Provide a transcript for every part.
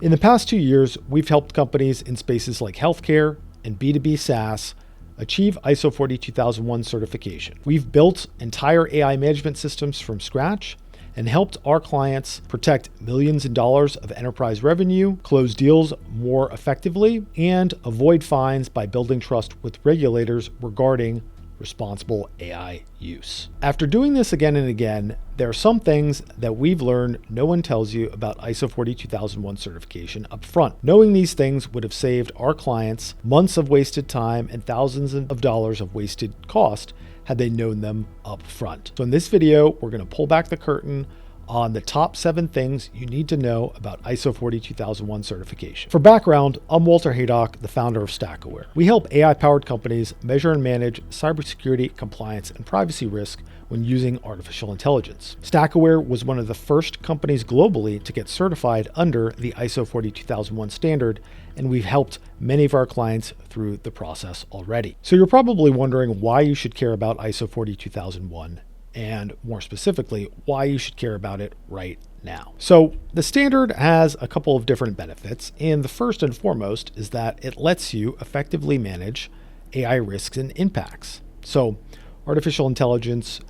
In the past 2 years, we've helped companies in spaces like healthcare and B2B SaaS achieve ISO 42001 certification. We've built entire AI management systems from scratch and helped our clients protect millions in dollars of enterprise revenue, close deals more effectively, and avoid fines by building trust with regulators regarding responsible AI use. After doing this again and again, there are some things that we've learned no one tells you about ISO 42001 certification up front. Knowing these things would have saved our clients months of wasted time and thousands of dollars of wasted cost had they known them up front. So in this video, we're going to pull back the curtain on the top 7 things you need to know about ISO 42001 certification. For background, I'm Walter Haydock, the founder of Stackaware. We help AI-powered companies measure and manage cybersecurity, compliance, and privacy risk when using artificial intelligence. Stackaware was one of the first companies globally to get certified under the ISO 42001 standard, and we've helped many of our clients through the process already. So you're probably wondering why you should care about ISO 42001 and more specifically, why you should care about it right now. So the standard has a couple of different benefits, and the first and foremost is that it lets you effectively manage AI risks and impacts. So artificial intelligence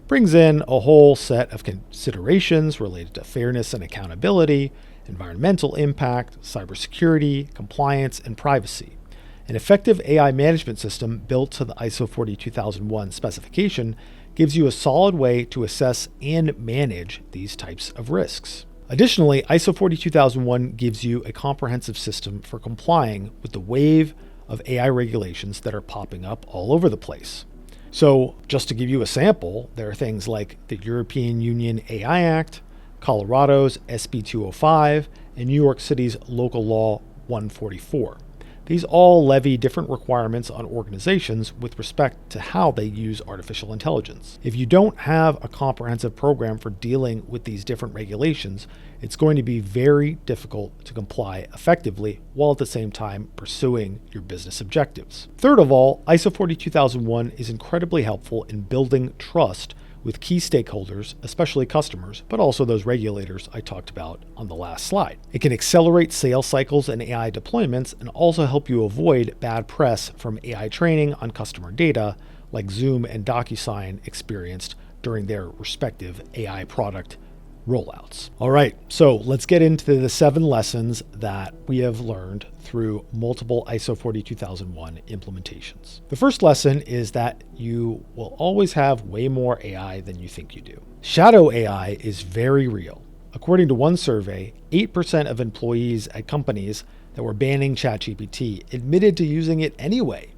brings in a whole set of considerations related to fairness and accountability, environmental impact, cybersecurity, compliance, and privacy. An effective AI management system built to the ISO 42001 specification gives you a solid way to assess and manage these types of risks. Additionally, ISO 42001 gives you a comprehensive system for complying with the wave of AI regulations that are popping up all over the place. So just to give you a sample, there are things like the European Union AI Act, Colorado's SB 205, and New York City's Local Law 144. These all levy different requirements on organizations with respect to how they use artificial intelligence. If you don't have a comprehensive program for dealing with these different regulations, it's going to be very difficult to comply effectively while at the same time pursuing your business objectives. Third of all, ISO 42001 is incredibly helpful in building trust with key stakeholders, especially customers, but also those regulators I talked about on the last slide. It can accelerate sales cycles and AI deployments and also help you avoid bad press from AI training on customer data like Zoom and DocuSign experienced during their respective AI product rollouts. All right, so let's get into the 7 lessons that we have learned through multiple ISO 42001 implementations. The first lesson is that you will always have way more AI than you think you do. Shadow AI is very real. According to one survey, 8% of employees at companies that were banning ChatGPT admitted to using it anyway.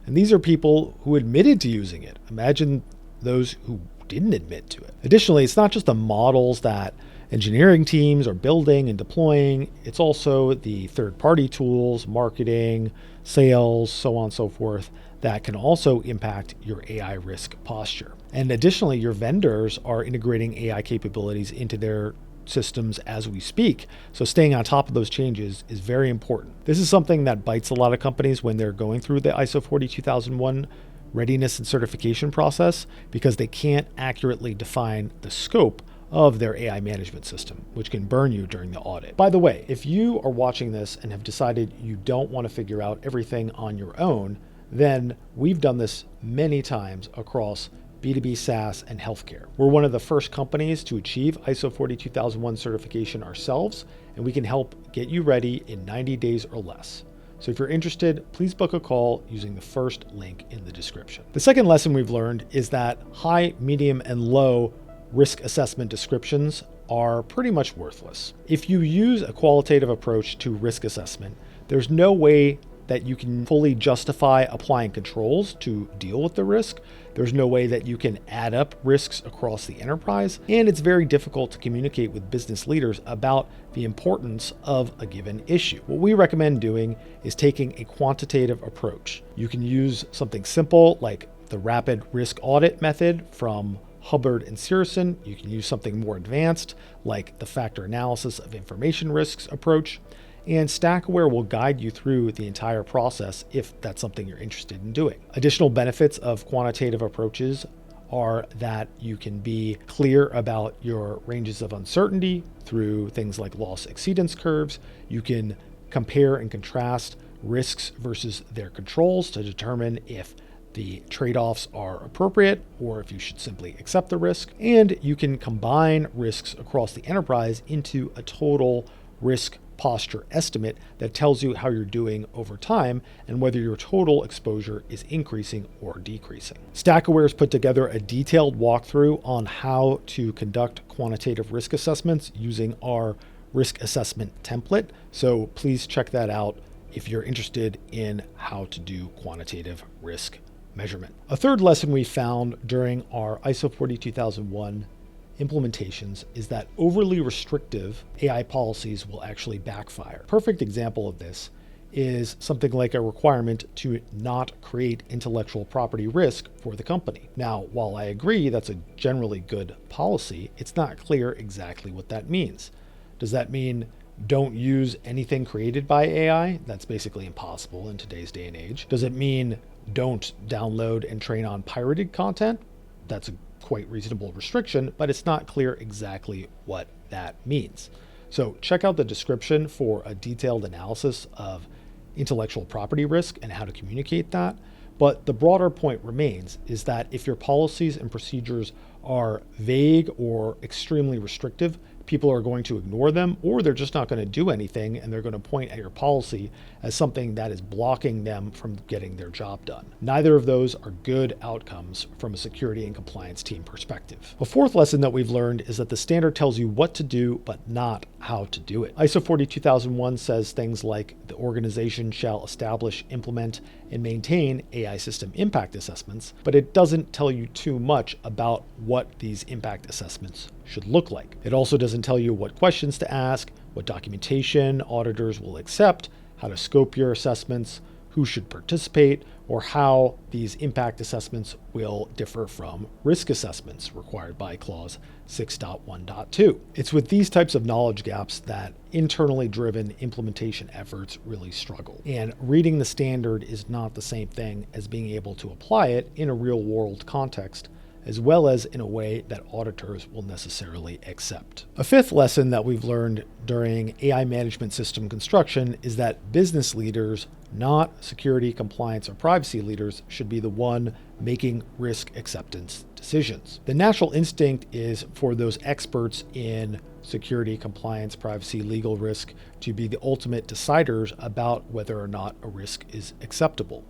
And these are people who admitted to using it. Imagine those who didn't admit to it. Additionally, it's not just the models that engineering teams are building and deploying, it's also the third-party tools, marketing, sales, so on and so forth, that can also impact your AI risk posture. And additionally, your vendors are integrating AI capabilities into their systems as we speak. So staying on top of those changes is very important. This is something that bites a lot of companies when they're going through the ISO 42001 readiness and certification process because they can't accurately define the scope of their AI management system, which can burn you during the audit. By the way, if you are watching this and have decided you don't want to figure out everything on your own, then we've done this many times across B2B SaaS and healthcare. We're one of the first companies to achieve ISO 42001 certification ourselves, and we can help get you ready in 90 days or less. So if you're interested, please book a call using the first link in the description. The second lesson we've learned is that high, medium, and low risk assessment descriptions are pretty much worthless. If you use a qualitative approach to risk assessment, there's no way that you can fully justify applying controls to deal with the risk. There's no way that you can add up risks across the enterprise, and it's very difficult to communicate with business leaders about the importance of a given issue. What we recommend doing is taking a quantitative approach. You can use something simple like the rapid risk audit method from Hubbard and Searson. You can use something more advanced like the factor analysis of information risks approach. And Stackaware will guide you through the entire process if that's something you're interested in doing. Additional benefits of quantitative approaches are that you can be clear about your ranges of uncertainty through things like loss exceedance curves. You can compare and contrast risks versus their controls to determine if the trade-offs are appropriate or if you should simply accept the risk. And you can combine risks across the enterprise into a total risk posture estimate that tells you how you're doing over time and whether your total exposure is increasing or decreasing. Stackaware has put together a detailed walkthrough on how to conduct quantitative risk assessments using our risk assessment template. So please check that out if you're interested in how to do quantitative risk measurement. A third lesson we found during our ISO 42001 implementations is that overly restrictive AI policies will actually backfire. Perfect example of this is something like a requirement to not create intellectual property risk for the company. Now, while I agree that's a generally good policy, it's not clear exactly what that means. Does that mean don't use anything created by AI? That's basically impossible in today's day and age. Does it mean don't download and train on pirated content? That's a quite reasonable restriction, but it's not clear exactly what that means. So check out the description for a detailed analysis of intellectual property risk and how to communicate that. But the broader point remains is that if your policies and procedures are vague or extremely restrictive, people are going to ignore them, or they're just not going to do anything and they're going to point at your policy as something that is blocking them from getting their job done. Neither of those are good outcomes from a security and compliance team perspective. A fourth lesson that we've learned is that the standard tells you what to do, but not how to do it. ISO 42001 says things like the organization shall establish, implement, and maintain AI system impact assessments, but it doesn't tell you too much about what these impact assessments should look like. It also doesn't tell you what questions to ask, what documentation auditors will accept, how to scope your assessments, who should participate, or how these impact assessments will differ from risk assessments required by clause 6.1.2. It's with these types of knowledge gaps that internally driven implementation efforts really struggle. And reading the standard is not the same thing as being able to apply it in a real world context, as well as in a way that auditors will necessarily accept. A fifth lesson that we've learned during AI management system construction is that business leaders, not security, compliance, or privacy leaders, should be the one making risk acceptance decisions. The natural instinct is for those experts in security, compliance, privacy, legal risk to be the ultimate deciders about whether or not a risk is acceptable.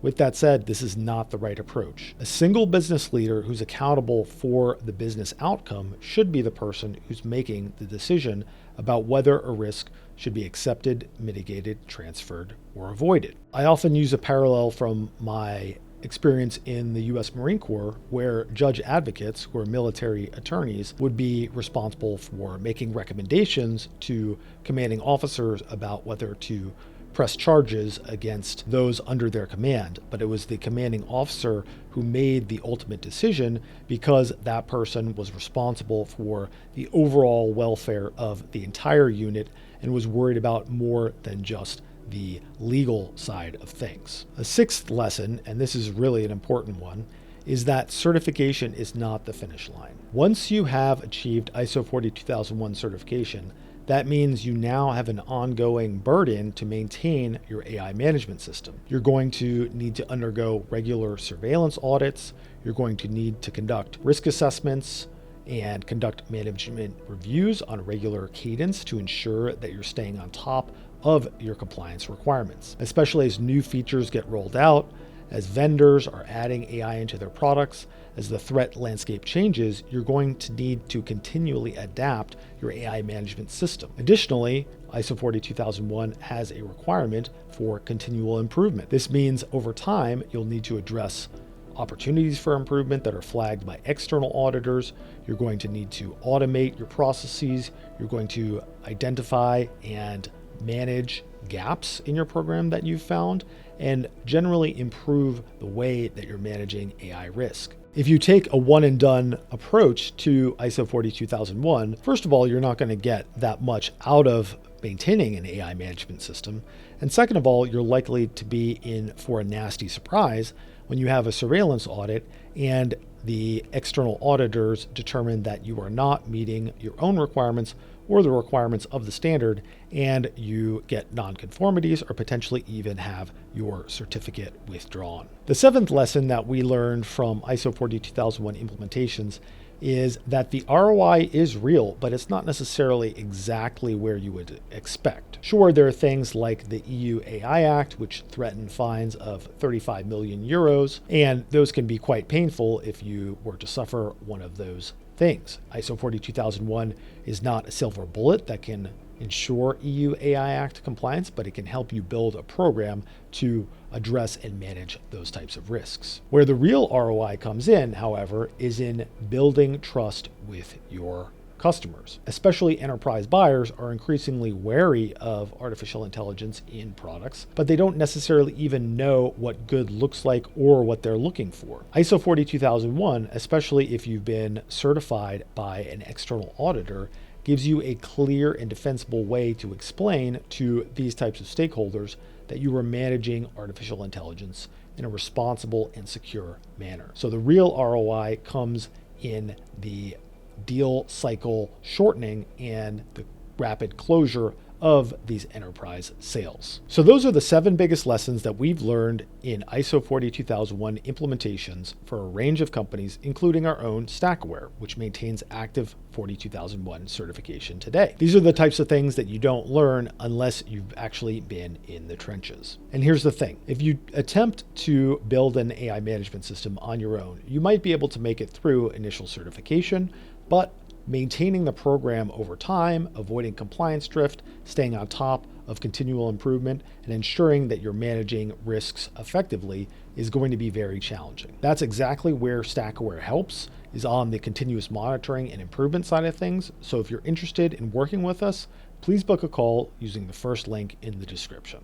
With that said, this is not the right approach. A single business leader who's accountable for the business outcome should be the person who's making the decision about whether a risk should be accepted, mitigated, transferred, or avoided. I often use a parallel from my experience in the U.S. Marine Corps, where judge advocates, who are military attorneys, would be responsible for making recommendations to commanding officers about whether to press charges against those under their command. But it was the commanding officer who made the ultimate decision because that person was responsible for the overall welfare of the entire unit and was worried about more than just the legal side of things. A sixth lesson, and this is really an important one, is that certification is not the finish line. Once you have achieved ISO 42001 certification, that means you now have an ongoing burden to maintain your AI management system. You're going to need to undergo regular surveillance audits. You're going to need to conduct risk assessments and conduct management reviews on a regular cadence to ensure that you're staying on top of your compliance requirements, especially as new features get rolled out, as vendors are adding AI into their products. As the threat landscape changes, you're going to need to continually adapt your AI management system. Additionally, ISO 42001 has a requirement for continual improvement. This means over time, you'll need to address opportunities for improvement that are flagged by external auditors. You're going to need to automate your processes. You're going to identify and manage gaps in your program that you've found, and generally improve the way that you're managing AI risk. If you take a one and done approach to ISO 42001, first of all, you're not going to get that much out of maintaining an AI management system. And second of all, you're likely to be in for a nasty surprise when you have a surveillance audit and the external auditors determine that you are not meeting your own requirements or the requirements of the standard, and you get nonconformities or potentially even have your certificate withdrawn. The seventh lesson that we learned from ISO 42001 implementations is that the ROI is real, but it's not necessarily exactly where you would expect. Sure, there are things like the EU AI Act, which threaten fines of 35 million euros, and those can be quite painful if you were to suffer one of those things. ISO 42001 is not a silver bullet that can ensure EU AI Act compliance, but it can help you build a program to address and manage those types of risks. Where the real ROI comes in, however, is in building trust with your customers. Especially enterprise buyers are increasingly wary of artificial intelligence in products, but they don't necessarily even know what good looks like or what they're looking for. ISO 42001, especially if you've been certified by an external auditor, gives you a clear and defensible way to explain to these types of stakeholders that you are managing artificial intelligence in a responsible and secure manner. So the real ROI comes in the deal cycle shortening and the rapid closure of these enterprise sales. So those are the 7 biggest lessons that we've learned in ISO 42001 implementations for a range of companies, including our own Stackaware, which maintains active 42001 certification today. These are the types of things that you don't learn unless you've actually been in the trenches. And here's the thing. If you attempt to build an AI management system on your own, you might be able to make it through initial certification, but maintaining the program over time, avoiding compliance drift, staying on top of continual improvement, and ensuring that you're managing risks effectively is going to be very challenging. That's exactly where Stackaware helps, is on the continuous monitoring and improvement side of things. So if you're interested in working with us, please book a call using the first link in the description.